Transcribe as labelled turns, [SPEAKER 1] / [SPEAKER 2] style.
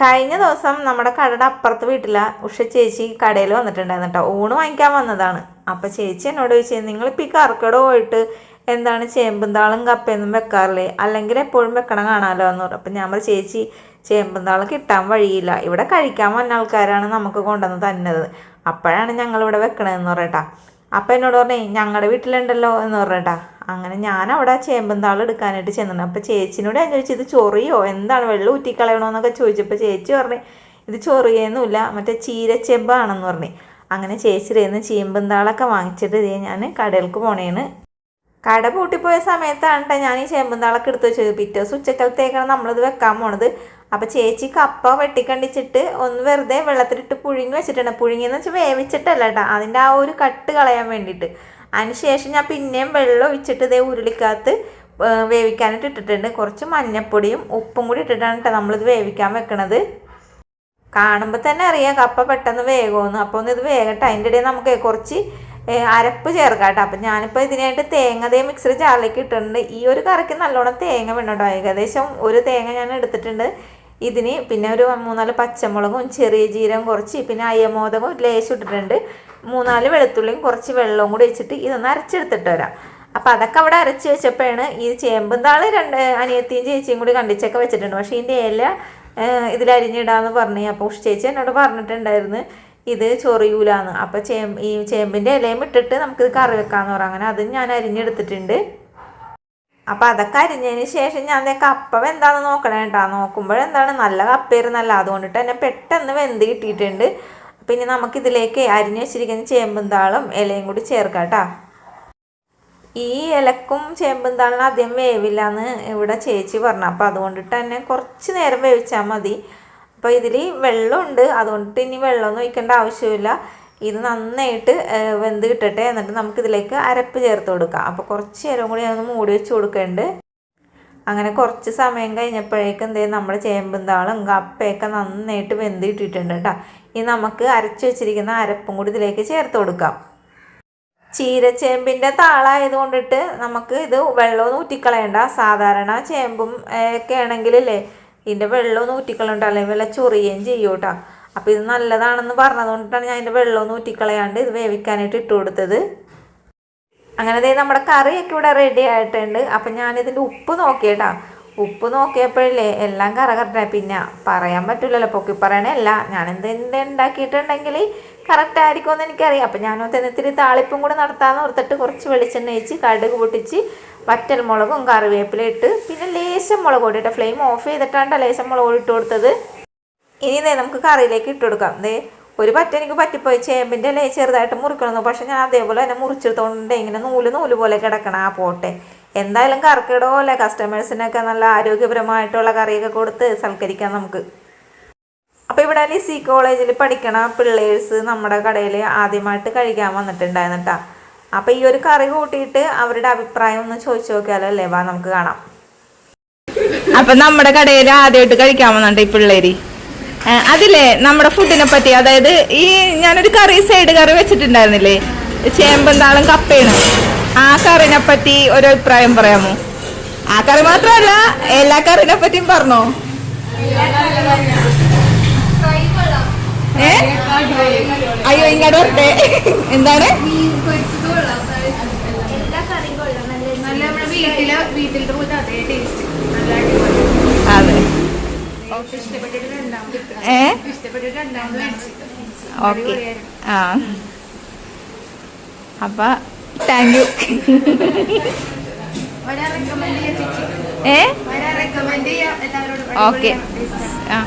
[SPEAKER 1] കഴിഞ്ഞ ദിവസം നമ്മുടെ കടയുടെ അപ്പുറത്ത് വീട്ടിലെ ഉഷ ചേച്ചി കടയിൽ വന്നിട്ടുണ്ടായിരുന്നു കേട്ടോ. ഊണ് വാങ്ങിക്കാൻ വന്നതാണ്. അപ്പോൾ ചേച്ചി എന്നോട് ചോദിച്ചത്, നിങ്ങളിപ്പോൾ ഈ കർക്കിടക പോയിട്ട് എന്താണ് ചേമ്പും താളും കപ്പയൊന്നും വെക്കാറില്ലേ, അല്ലെങ്കിൽ എപ്പോഴും വെക്കണം കാണാമല്ലോ എന്ന് പറഞ്ഞു. അപ്പം ഞാൻ പറഞ്ഞു, ചേച്ചി ചേമ്പും താളും കിട്ടാൻ വഴിയില്ല, ഇവിടെ കഴിക്കാൻ വന്ന ആൾക്കാരാണ് നമുക്ക് കൊണ്ടുവന്ന് തന്നത്, അപ്പോഴാണ് ഞങ്ങളിവിടെ വെക്കണതെന്ന് പറയട്ടാ. അപ്പം എന്നോട് പറഞ്ഞേ ഞങ്ങളുടെ വീട്ടിലുണ്ടല്ലോ എന്ന് പറഞ്ഞേട്ടാ. അങ്ങനെ ഞാൻ അവിടെ ചേമ്പും താൾ എടുക്കാനായിട്ട് ചെന്നിട്ടുണ്ട്. അപ്പോൾ ചേച്ചിനോട് ഞാൻ ചോദിച്ചു, ഇത് ചൊറിയോ എന്താണ്, വെള്ളം ഊറ്റിക്കളയണമെന്നൊക്കെ ചോദിച്ചപ്പോൾ ചേച്ചി പറഞ്ഞു, ഇത് ചൊറിയൊന്നുമില്ല, മറ്റേ ചീരച്ചെമ്പാണെന്ന് പറഞ്ഞു. അങ്ങനെ ചേച്ചിയുടെ നിന്ന് ചേമ്പും താളൊക്കെ വാങ്ങിച്ചിട്ട് ഞാൻ കടയിലേക്ക് പോണേണ്. കട പൂട്ടിപ്പോയ സമയത്താണ് ഞാൻ ഈ ചേമ്പും താളൊക്കെ എടുത്ത് വെച്ചത്. പിറ്റേ ദിവസം ഉച്ചക്കലത്തേക്കാണ് നമ്മളിത് വെക്കാൻ പോണത്. അപ്പോൾ ചേച്ചി കപ്പ വെട്ടിക്കണ്ടിച്ചിട്ട് ഒന്ന് വെറുതെ വെള്ളത്തിലിട്ട് പുഴുങ്ങി വെച്ചിട്ടുണ്ട്. പുഴുങ്ങിയെന്ന് വെച്ചാൽ വേവിച്ചിട്ടല്ല കേട്ടോ, അതിൻ്റെ ആ ഒരു കട്ട് കളയാൻ വേണ്ടിയിട്ട്. അതിനുശേഷം ഞാൻ പിന്നെയും വെള്ളം ഒഴിച്ചിട്ട് ഇതേ ഉരുളിക്കകത്ത് വേവിക്കാനായിട്ട് ഇട്ടിട്ടുണ്ട്. കുറച്ച് മഞ്ഞപ്പൊടിയും ഉപ്പും കൂടി ഇട്ടിട്ടാണ് കേട്ടോ നമ്മളിത് വേവിക്കാൻ വെക്കണത്. കാണുമ്പോൾ തന്നെ അറിയാം കപ്പ പെട്ടെന്ന് വേഗമെന്ന്. അപ്പോൾ ഒന്ന് ഇത് വേകട്ടെ, അതിൻ്റെ ഇടയിൽ നമുക്ക് കുറച്ച് അരപ്പ് ചേർക്കാം കേട്ടോ. അപ്പം ഞാനിപ്പോൾ ഇതിനായിട്ട് തേങ്ങ മിക്സർ ജാറിലേക്ക് ഇട്ടിട്ടുണ്ട്. ഈ ഒരു കറിക്ക് നല്ലോണം തേങ്ങ വേണം കേട്ടോ. ഏകദേശം ഒരു തേങ്ങ ഞാൻ എടുത്തിട്ടുണ്ട് ഇതിന്. പിന്നെ ഒരു 3-4 പച്ചമുളകും ചെറിയ ജീരകം കുറച്ച്, പിന്നെ അയ്യമോദകം ലേശം ഇട്ടിട്ടുണ്ട്, 3-4 വെളുത്തുള്ളിയും കുറച്ച് വെള്ളവും കൂടി വെച്ചിട്ട് ഇതൊന്ന് അരച്ചെടുത്തിട്ട് വരാം. അപ്പോൾ അതൊക്കെ അവിടെ അരച്ച് വെച്ചപ്പോഴാണ് ഈ ചേമ്പും താള് 2 അനിയത്തിയും ചേച്ചിയും കൂടി കണ്ടിച്ചൊക്കെ വെച്ചിട്ടുണ്ട്. പക്ഷേ ഇതിൻ്റെ ഇല ഇതിലരിഞ്ഞിടാന്ന് പറഞ്ഞു. അപ്പോൾ ഉഷ ചേച്ചി എന്നോട് പറഞ്ഞിട്ടുണ്ടായിരുന്നു ഇത് ചൊറിയൂലാന്ന്. അപ്പോൾ ഈ ചേമ്പിൻ്റെ ഇലയും ഇട്ടിട്ട് നമുക്കിത് കറി വെക്കാമെന്ന് പറയാം. അങ്ങനെ അതും ഞാൻ അരിഞ്ഞെടുത്തിട്ടുണ്ട്. അപ്പോൾ അതൊക്കെ അരിഞ്ഞതിന് ശേഷം ഞാൻ കപ്പ എന്താണെന്ന് നോക്കണേ കേട്ടോ. നോക്കുമ്പോഴെന്താണ് നല്ല കപ്പയായിരുന്നല്ല, അതുകൊണ്ടിട്ട് തന്നെ പെട്ടെന്ന് വെന്ത് കിട്ടിയിട്ടുണ്ട്. പിന്നെ നമുക്കിതിലേക്ക് അരിഞ്ഞു വെച്ചിരിക്കുന്ന ചേമ്പും താളും ഇലയും കൂടി ചേർക്കാം കേട്ടോ. ഈ ഇലക്കും ചേമ്പും താളിന് അധികം വേവില്ല എന്ന് ഇവിടെ ചേച്ചി പറഞ്ഞു. അപ്പോൾ അതുകൊണ്ടിട്ട് തന്നെ കുറച്ച് നേരം വേവിച്ചാൽ മതി. അപ്പോൾ ഇതിൽ വെള്ളമുണ്ട്, അതുകൊണ്ടിട്ട് ഇനി വെള്ളമൊന്നും ഒഴിക്കേണ്ട ആവശ്യമില്ല. ഇത് നന്നായിട്ട് വെന്ത് കിട്ടട്ടെ. എന്നിട്ട് നമുക്കിതിലേക്ക് അരപ്പ് ചേർത്ത് കൊടുക്കാം. അപ്പോൾ കുറച്ച് നേരം കൂടി ഒന്ന് മൂടി വെച്ച് കൊടുക്കേണ്ട. അങ്ങനെ കുറച്ച് സമയം കഴിഞ്ഞപ്പോഴേക്കും നമ്മുടെ ചേമ്പും താളും കപ്പയൊക്കെ നന്നായിട്ട് വെന്ത് കിട്ടിയിട്ടുണ്ട് കേട്ടോ. ഇനി നമുക്ക് അരച്ച് വെച്ചിരിക്കുന്ന അരപ്പും കൂടി ഇതിലേക്ക് ചേർത്ത് കൊടുക്കാം. ചീരച്ചേമ്പിൻ്റെ താളായതുകൊണ്ടിട്ട് നമുക്ക് ഇത് വെള്ളമൊന്നും ഊറ്റിക്കളയണ്ട. സാധാരണ ചേമ്പും ഒക്കെ ആണെങ്കിലല്ലേ ഇതിൻ്റെ വെള്ളമൊന്നും ഊറ്റിക്കളയണ്ട, അല്ലെങ്കിൽ വെള്ളം ചൊറിയുകയും ചെയ്യും കേട്ടോ. അപ്പോൾ ഇത് നല്ലതാണെന്ന് പറഞ്ഞതുകൊണ്ടിട്ടാണ് ഞാൻ ഇതിൻ്റെ വെള്ളമൊന്നും ഊറ്റിക്കളയാണ്ട് ഇത് വേവിക്കാനായിട്ട് ഇട്ട് കൊടുത്തത്. അങ്ങനെ നമ്മുടെ കറിയൊക്കെ ഇവിടെ റെഡി ആയിട്ടുണ്ട്. അപ്പം ഞാനിതിൻ്റെ ഉപ്പ് നോക്കിയേട്ടാ. ഉപ്പ് നോക്കിയപ്പോഴല്ലേ എല്ലാം കറക്റ്റായി. പിന്നെ പറയാൻ പറ്റില്ലല്ലോ, പൊക്കി പറയണല്ല. ഞാൻ എന്തെങ്കിലും ഉണ്ടാക്കിയിട്ടുണ്ടെങ്കിൽ കറക്റ്റ് ആയിരിക്കുമെന്ന് എനിക്കറിയാം. അപ്പം ഞാനൊന്ന് ഇത്തിരി താളിപ്പും കൂടെ നടത്താമെന്ന് ഓർത്തിട്ട് കുറച്ച് വെളിച്ചെണ്ണ ഒഴിച്ച് കടുക് പൊട്ടിച്ച് വറ്റൽമുളകും കറിവേപ്പില ഇട്ട് പിന്നെ ലേശം മുളക് പൊടി ഇട്ട് ഫ്ലെയിം ഓഫ് ചെയ്തിട്ടാണ് ലേശം മുളക് പൊടി ഇട്ട് കൊടുത്തത്. ഇനി നമുക്ക് കറിയിലേക്ക് ഇട്ട് കൊടുക്കാം. ഒരു പറ്റ എനിക്ക് പറ്റിപ്പോയി, ചേമ്പിൻ്റെ ഇല ചെറുതായിട്ട് മുറിക്കണമെന്നു. പക്ഷെ ഞാൻ അതേപോലെ തന്നെ മുറിച്ചെടുത്തോണ്ട് ഇങ്ങനെ നൂല് പോലെ കിടക്കണം. ആ പോട്ടെ, എന്തായാലും കറിക്കിടോ അല്ലേ, കസ്റ്റമേഴ്സിനൊക്കെ നല്ല ആരോഗ്യപരമായിട്ടുള്ള കറിയൊക്കെ കൊടുത്ത് സൽക്കരിക്കാം നമുക്ക്. അപ്പോൾ ഇവിടെ ലിസി കോളേജിൽ പഠിക്കണ പിള്ളേഴ്സ് നമ്മുടെ കടയിൽ ആദ്യമായിട്ട് കഴിക്കാൻ വന്നിട്ടുണ്ടായിരുന്നു കേട്ടോ. അപ്പോൾ ഈ ഒരു കറി കൂട്ടിയിട്ട് അവരുടെ അഭിപ്രായം ഒന്ന് ചോദിച്ചു നോക്കിയാലോ അല്ലേ, വാ നമുക്ക് കാണാം. അപ്പം നമ്മുടെ കടയിൽ ആദ്യമായിട്ട് കഴിക്കാൻ വന്നിട്ട് ഈ പിള്ളേര് അതില്ലേ നമ്മുടെ ഫുഡിനെ പറ്റി, അതായത് ഈ ഞാനൊരു സൈഡ് കറി വെച്ചിട്ടുണ്ടായിരുന്നില്ലേ, ചേമ്പും താളും കപ്പയാണ്, ആ കറിനെ പറ്റി ഒരു അഭിപ്രായം പറയാമോ? ആ കറി മാത്രമല്ല എല്ലാ കറിനെ പറ്റിയും പറഞ്ഞോ. അയ്യോ ഇങ്ങോട്ട് വരട്ടെ. എന്താണ് അതെ ഓക്കെ. ആ അപ്പൊ താങ്ക് യു. ഓക്കെ. ആ